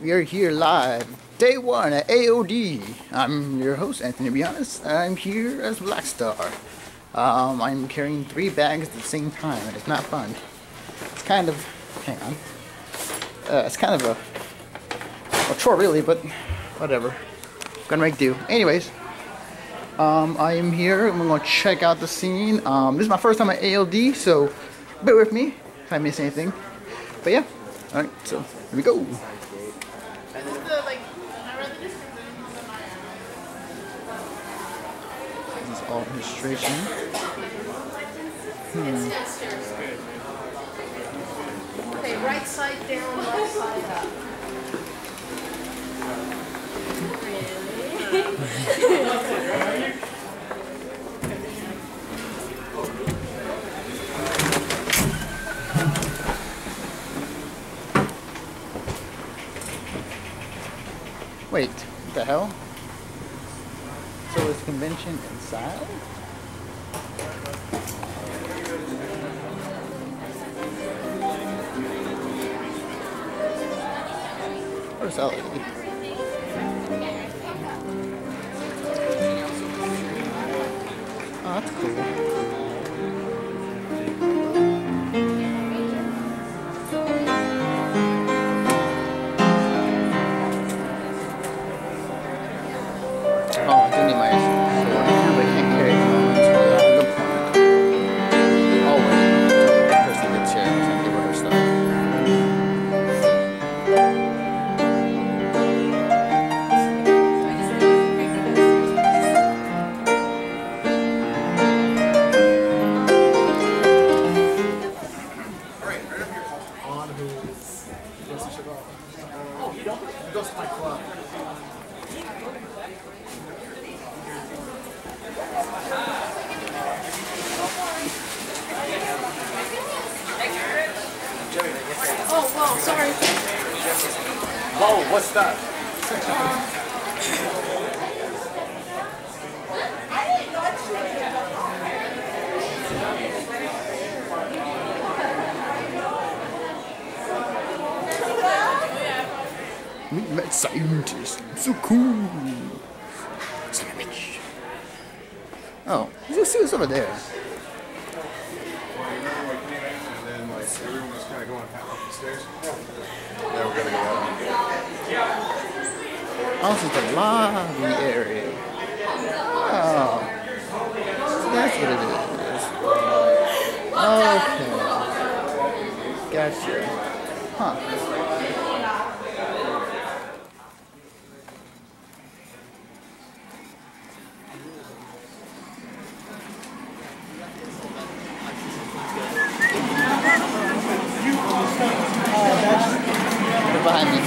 We are here live, day one at AOD. I'm your host, Anthony Bionis. I'm here as Blackstar. I'm carrying 3 bags at the same time, and it's not fun. It's kind of, hang on. It's kind of a chore, really, but whatever. Gonna make do. Anyways, I am here, and we're gonna check out the scene. This is my first time at AOD, so bear with me if I miss anything. But yeah, all right. So here we go. This is all registration. Okay, right side down, left side up. Really? Wait, what the hell? So is convention inside? Where's Ellie? Oh, that's cool. Oh, I do need my sword, but I can't carry it. Good point. Oh, wait. There's a good chair. I give her her stuff. Oh, whoa, sorry. Whoa, what's that? We met scientists. So cool. Savage. Oh, see what's over there. And then like everyone was kind of going up the stairs. Yeah, we're gonna go up. Oh, this is the lobby area. Oh, that's what it is. Okay. Gotcha. Huh. They're behind me.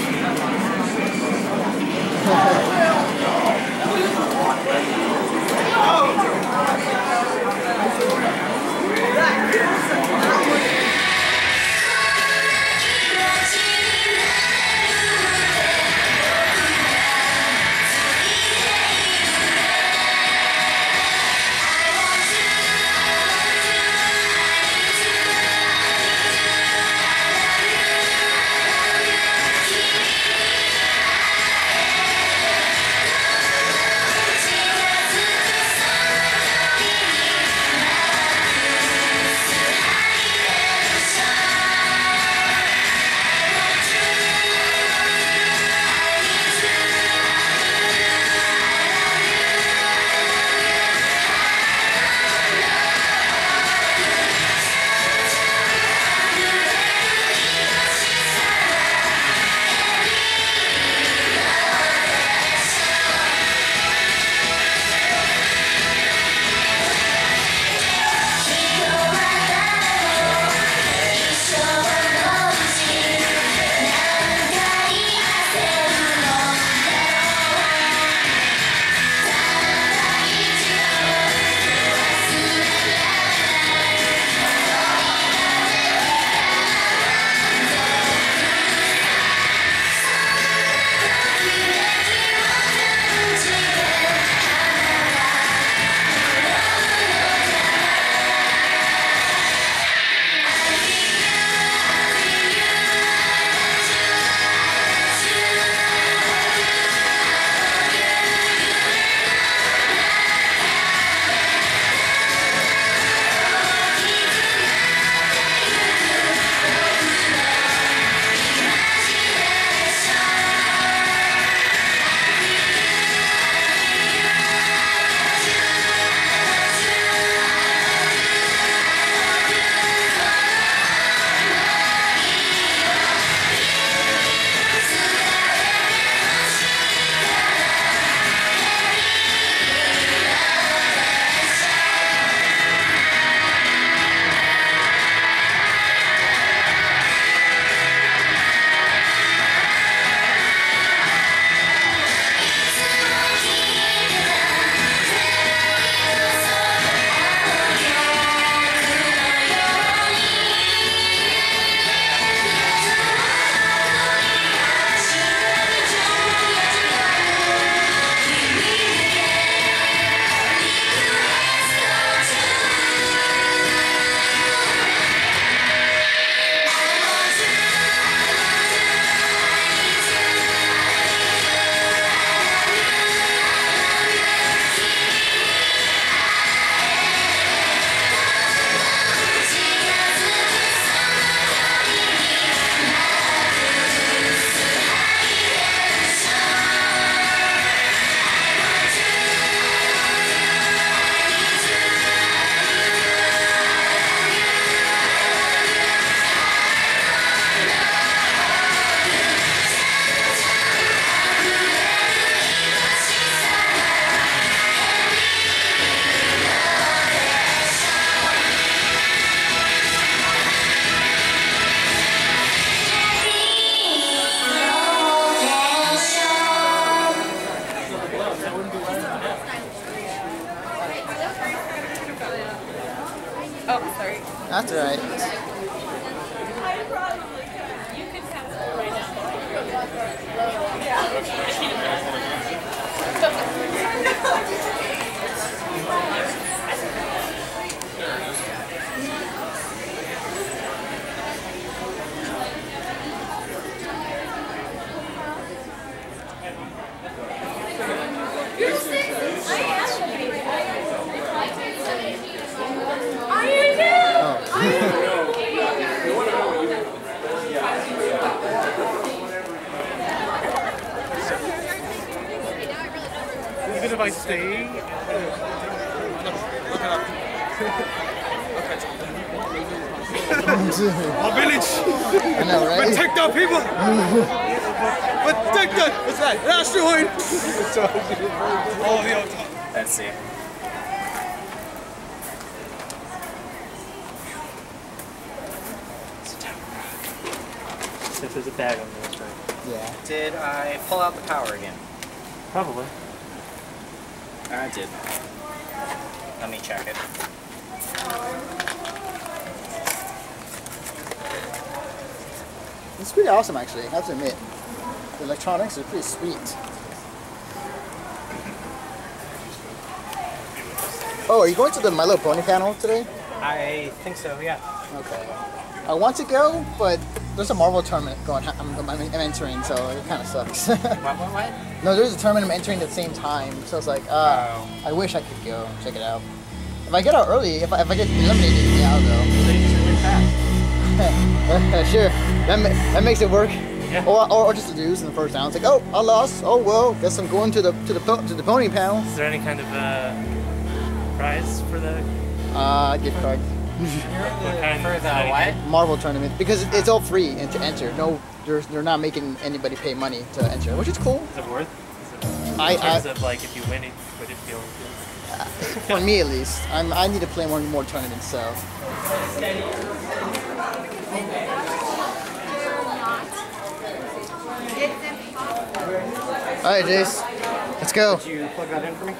Oh, sorry. That's alright. You can cancel right now. Even if I stay, our village, I know, right? protect our people. Protect us. What's that? That's the one. Oh, the old top. Let's see. Since there's a bag on there, right? Yeah. Did I pull out the power again? Probably. I did. Let me check it. It's pretty awesome, actually. I have to admit. The electronics are pretty sweet. Oh, are you going to the My Little Pony panel today? I think so, yeah. Okay. I want to go, but there's a Marvel tournament going. I'm entering, so it kind of sucks. What? No, there's a tournament I'm entering at the same time, so it's like, I wish I could go check it out. If I get out early, if I get eliminated, yeah, I'll go. Sure, that makes it work. Yeah. Or just lose in the first round. It's like, oh, I lost. Oh well, guess I'm going to the pony panel. Is there any kind of prize for the Gift card. what kind For the how what? Marvel tournament, because it's all free and to enter. No, they're not making anybody pay money to enter, which is cool. is it worth? Is it, in I- terms of like if you win it, would it feel good? For me at least, I need to play more tournaments. So. All right, Jace, let's go. Did you plug that in for me?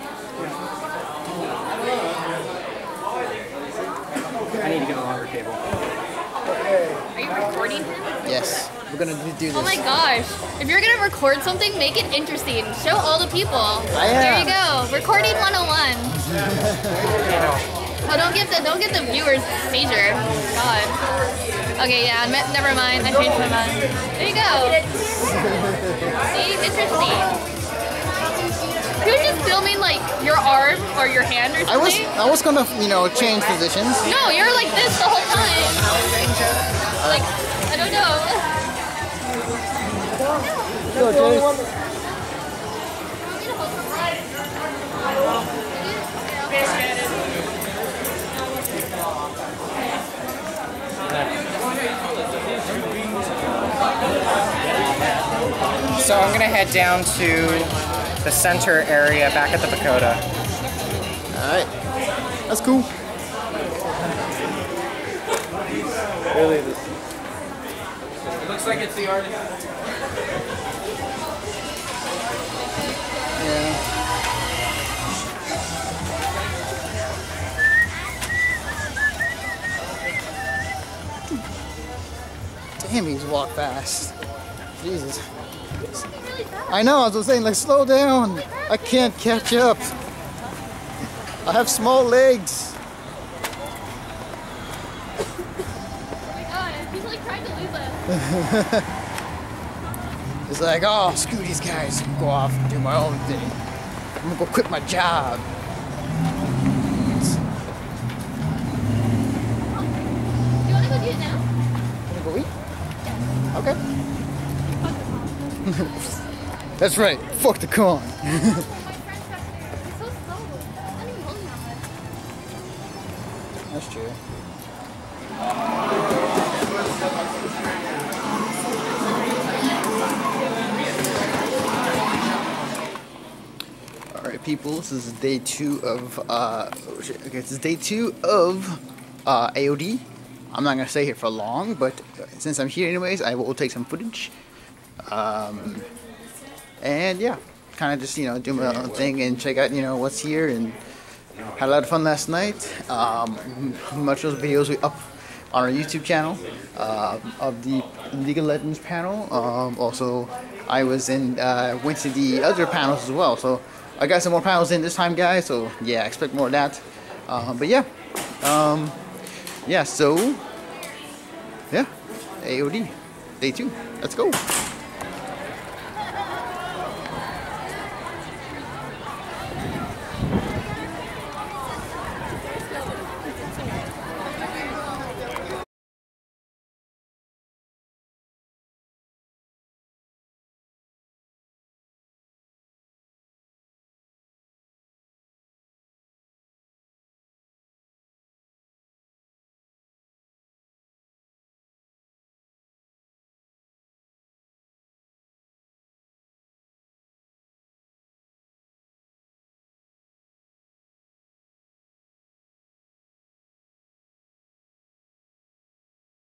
I need to get a longer cable. Are you recording him? Yes, we're gonna do this. Oh my gosh. If you're gonna record something, make it interesting. Show all the people. I am. There you go. Recording 101. Oh, don't get the viewers major. God. Okay, yeah, never mind. I changed my mind. There you go. See? Interesting. You're just filming like your arm or your hand or something? I was gonna change positions. No, you're like this the whole time. Like, I don't know. Go, Jace. So I'm gonna head down to the center area back at the pagoda. All right, that's cool. Really, this. It looks like it's the artist. Yeah. Damn, he's walk fast. Jesus. I know, I was saying, like, slow down. I can't catch up. I have small legs. Oh my god, he's like trying to lose us. It's like, oh, screw these guys. Go off and do my own thing. I'm gonna go quit my job. You wanna go do it now? Wanna go eat? Okay. That's right. Fuck the con. My friend he's so slow. Not even moving that much. That's true. All right, people. This is day 2 of Okay, this is day 2 of AOD. I'm not gonna stay here for long, but since I'm here anyways, I will take some footage. And yeah, kind of just do my own thing and check out what's here and Had a lot of fun last night. Much of the videos will be up on our YouTube channel of the League of Legends panel. Also, I went to the other panels as well. So I got some more panels in this time, guys. So yeah, expect more of that. But yeah, yeah. So yeah, AOD Day 2. Let's go.